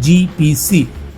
GPC।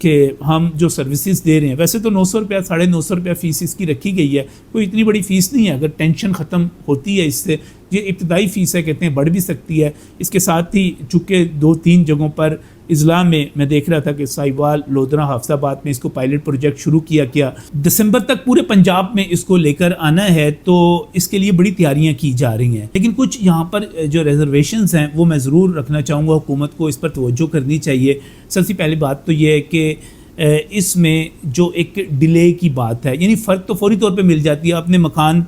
کہ ہم جو سروسز دے رہے ہیں، ویسے تو 900 روپیہ 950 روپیہ فیس اس کی رکھی گئی ہے، کوئی اتنی بڑی فیس نہیں ہے، اگر ٹینشن ختم ہوتی ہے اس سے، یہ ابتدائی فیس ہے، کہتے ہیں بڑھ بھی سکتی ہے۔ اس کے ساتھ ہی چونکہ 2-3 جگہوں پر اضلاع میں دیکھ رہا تھا کہ ساہیوال، لودھرا، حافظ آباد میں اس کو پائلٹ پروجیکٹ شروع کیا دسمبر تک پورے پنجاب میں اس کو لے کر آنا ہے، تو اس کے لیے بڑی تیاریاں کی جا رہی ہیں۔ لیکن کچھ یہاں پر جو ریزرویشنز ہیں وہ میں ضرور رکھنا چاہوں گا، حکومت کو اس پر توجہ کرنی چاہیے۔ سب سے پہلی بات تو یہ ہے کہ اس میں جو ایک ڈیلے کی بات ہے، یعنی فرد تو فوری طور پہ مل جاتی ہے، آپ نے مکان،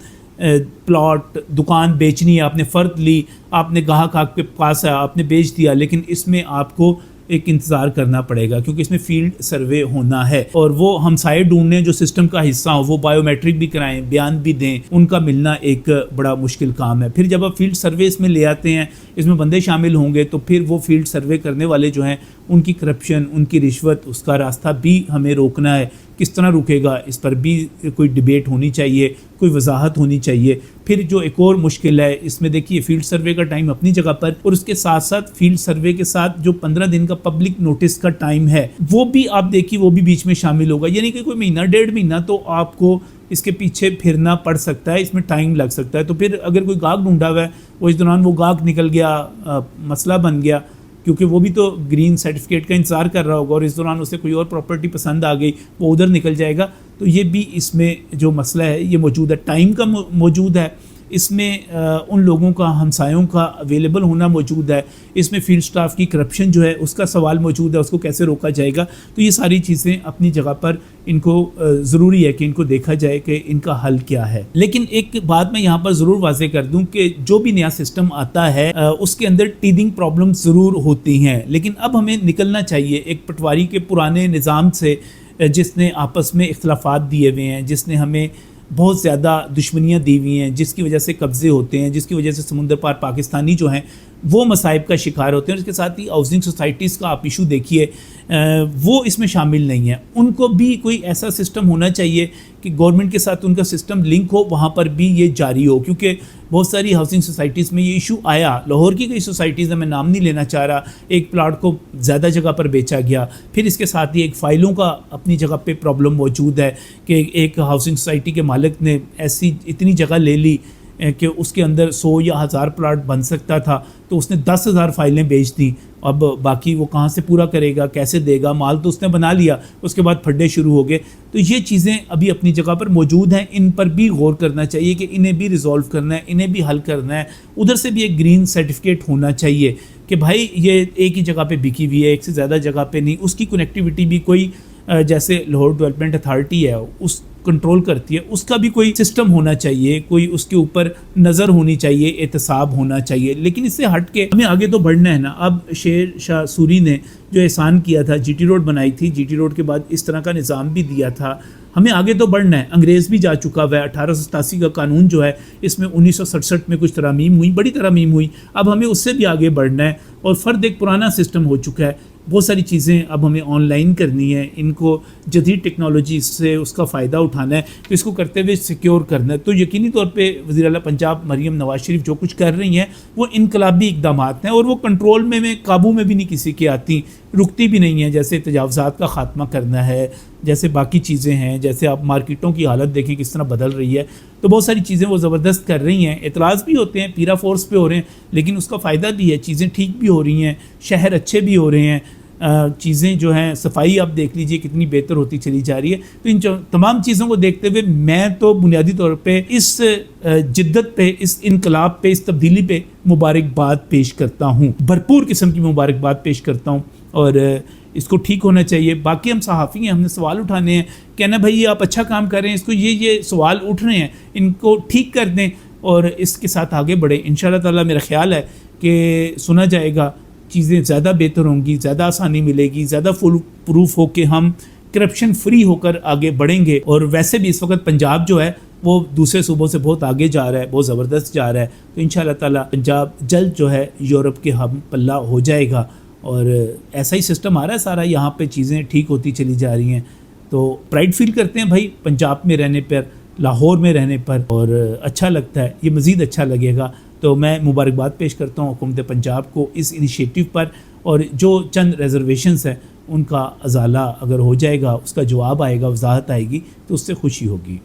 پلاٹ، دکان بیچنی ہے، آپ نے فرد لی، آپ نے گاہک آپ کے پاس ہے، آپ نے بیچ دیا، لیکن اس میں آپ کو ایک انتظار کرنا پڑے گا کیونکہ اس میں فیلڈ سروے ہونا ہے، اور وہ ہمسائے ڈھونڈنے جو سسٹم کا حصہ ہو، وہ بایو میٹرک بھی کرائیں، بیان بھی دیں، ان کا ملنا ایک بڑا مشکل کام ہے۔ پھر جب آپ فیلڈ سروے اس میں لے آتے ہیں، اس میں بندے شامل ہوں گے، تو پھر وہ فیلڈ سروے کرنے والے جو ہیں ان کی کرپشن، ان کی رشوت، اس کا راستہ بھی ہمیں روکنا ہے۔ کس طرح رکے گا، اس پر بھی کوئی ڈیبیٹ ہونی چاہیے، کوئی وضاحت ہونی چاہیے۔ پھر جو ایک اور مشکل ہے اس میں، دیکھیے فیلڈ سروے کا ٹائم اپنی جگہ پر، اور اس کے ساتھ ساتھ فیلڈ سروے کے ساتھ جو 15 دن کا پبلک نوٹس کا ٹائم ہے، وہ بھی آپ دیکھیے وہ بھی بیچ میں شامل ہوگا، یعنی کہ کوئی مہینہ 1.5 مہینہ تو آپ کو اس کے پیچھے پھرنا پڑ سکتا ہے، اس میں ٹائم لگ سکتا ہے۔ تو پھر اگر کوئی گاہک ڈھونڈا ہوا ہے، وہ اس دوران وہ گاہک نکل گیا، مسئلہ بن گیا، کیونکہ وہ بھی تو گرین سرٹیفکیٹ کا انتظار کر رہا ہوگا، اور اس دوران اسے کوئی اور پراپرٹی پسند آ گئی، وہ ادھر نکل جائے گا۔ تو یہ بھی اس میں جو مسئلہ ہے یہ موجود ہے، ٹائم کا موجود ہے، اس میں ان لوگوں کا، ہمسایوں کا اویلیبل ہونا موجود ہے، اس میں فیلڈ سٹاف کی کرپشن جو ہے اس کا سوال موجود ہے، اس کو کیسے روکا جائے گا۔ تو یہ ساری چیزیں اپنی جگہ پر ان کو ضروری ہے کہ ان کو دیکھا جائے کہ ان کا حل کیا ہے۔ لیکن ایک بات میں یہاں پر ضرور واضح کر دوں کہ جو بھی نیا سسٹم آتا ہے اس کے اندر ٹیدنگ پرابلم ضرور ہوتی ہیں، لیکن اب ہمیں نکلنا چاہیے ایک پٹواری کے پرانے نظام سے، جس نے آپس میں اختلافات دیے ہوئے ہیں، جس نے ہمیں بہت زیادہ دشمنیاں دی ہوئی ہیں، جس کی وجہ سے قبضے ہوتے ہیں، جس کی وجہ سے سمندر پار پاکستانی جو ہیں وہ مصائب کا شکار ہوتے ہیں۔ اس کے ساتھ ہی ہاؤسنگ سوسائٹیز کا آپ ایشو دیکھیے، وہ اس میں شامل نہیں ہیں۔ ان کو بھی کوئی ایسا سسٹم ہونا چاہیے کہ گورنمنٹ کے ساتھ ان کا سسٹم لنک ہو، وہاں پر بھی یہ جاری ہو، کیونکہ بہت ساری ہاؤسنگ سوسائٹیز میں یہ ایشو آیا۔ لاہور کی کئی سوسائٹیز ہیں، میں نام نہیں لینا چاہ رہا، ایک پلاٹ کو زیادہ جگہ پر بیچا گیا، پھر اس کے ساتھ ہی ایک فائلوں کا اپنی جگہ پہ پرابلم موجود ہے کہ ایک ہاؤسنگ سوسائٹی کے مالک نے ایسی اتنی جگہ لے لی کہ اس کے اندر 100 یا 1000 پلاٹ بن سکتا تھا، تو اس نے 10,000 فائلیں بیچ دیں۔ اب باقی وہ کہاں سے پورا کرے گا، کیسے دے گا؟ مال تو اس نے بنا لیا، اس کے بعد پھڈے شروع ہو گئے۔ تو یہ چیزیں ابھی اپنی جگہ پر موجود ہیں، ان پر بھی غور کرنا چاہیے کہ انہیں بھی ریزولو کرنا ہے، انہیں بھی حل کرنا ہے۔ ادھر سے بھی ایک گرین سرٹیفکیٹ ہونا چاہیے کہ بھائی یہ ایک ہی جگہ پہ بکی ہوئی ہے، ایک سے زیادہ جگہ پہ نہیں، اس کی کنیکٹیوٹی بھی کوئی جیسے لاہور ڈیولپمنٹ اتھارٹی ہے اس کنٹرول کرتی ہے، اس کا بھی کوئی سسٹم ہونا چاہیے، کوئی اس کے اوپر نظر ہونی چاہیے، احتساب ہونا چاہیے۔ لیکن اس سے ہٹ کے ہمیں آگے تو بڑھنا ہے نا۔ اب شیر شاہ سوری نے جو احسان کیا تھا، جی ٹی روڈ بنائی تھی، جی ٹی روڈ کے بعد اس طرح کا نظام بھی دیا تھا، ہمیں آگے تو بڑھنا ہے۔ انگریز بھی جا چکا ہوا ہے، 1887 کا قانون جو ہے اس میں 1967 میں کچھ ترامیم ہوئی، بڑی ترامیم ہوئی، اب ہمیں اس سے بھی آگے بڑھنا ہے۔ اور فرد ایک پرانا سسٹم ہو چکا ہے، بہت ساری چیزیں اب ہمیں آن لائن کرنی ہے، ان کو جدید ٹیکنالوجی سے اس کا فائدہ اٹھانا ہے، تو اس کو کرتے ہوئے سیکیور کرنا ہے۔ تو یقینی طور پہ وزیر اعلیٰ پنجاب مریم نواز شریف جو کچھ کر رہی ہیں وہ انقلابی اقدامات ہیں، اور وہ کنٹرول میں قابو میں بھی نہیں کسی کی آتی، رکتی بھی نہیں ہیں۔ جیسے تجاوزات کا خاتمہ کرنا ہے، جیسے باقی چیزیں ہیں، جیسے آپ مارکیٹوں کی حالت دیکھیں کس طرح بدل رہی ہے، تو بہت ساری چیزیں وہ زبردست کر رہی ہیں۔ اعتراض بھی ہوتے ہیں، پیرا فورس پہ ہو رہے ہیں، لیکن اس کا فائدہ بھی ہے، چیزیں ٹھیک بھی ہو رہی ہیں، شہر اچھے بھی ہو رہے ہیں، چیزیں جو ہیں صفائی آپ دیکھ لیجئے کتنی بہتر ہوتی چلی جا رہی ہے۔ تو ان تمام چیزوں کو دیکھتے ہوئے میں تو بنیادی طور پہ اس جدت پہ، اس انقلاب پہ، اس تبدیلی پہ مبارکباد پیش کرتا ہوں، بھرپور قسم کی مبارکباد پیش کرتا ہوں، اور اس کو ٹھیک ہونا چاہیے۔ باقی ہم صحافی ہیں، ہم نے سوال اٹھانے ہیں، کہنا بھائی یہ آپ اچھا کام کر رہے ہیں، اس کو یہ سوال اٹھ رہے ہیں، ان کو ٹھیک کر دیں اور اس کے ساتھ آگے بڑھیں۔ انشاءاللہ تعالیٰ میرا خیال ہے کہ سنا جائے گا، چیزیں زیادہ بہتر ہوں گی، زیادہ آسانی ملے گی، زیادہ فل پروف ہو کے ہم کرپشن فری ہو کر آگے بڑھیں گے۔ اور ویسے بھی اس وقت پنجاب جو ہے وہ دوسرے صوبوں سے بہت آگے جا رہا ہے، بہت زبردست جا رہا ہے۔ تو انشاءاللہ تعالیٰ پنجاب جلد جو ہے یورپ کے ہم پلہ ہو جائے گا، اور ایسا ہی سسٹم آ رہا ہے سارا، یہاں پہ چیزیں ٹھیک ہوتی چلی جا رہی ہیں۔ تو پرائڈ فیل کرتے ہیں بھائی پنجاب میں رہنے پر، لاہور میں رہنے پر، اور اچھا لگتا ہے، یہ مزید اچھا لگے گا۔ تو میں مبارکباد پیش کرتا ہوں حکومت پنجاب کو اس انیشیٹو پر، اور جو چند ریزرویشنز ہیں ان کا ازالہ اگر ہو جائے گا، اس کا جواب آئے گا، وضاحت آئے گی تو اس سے خوشی ہوگی۔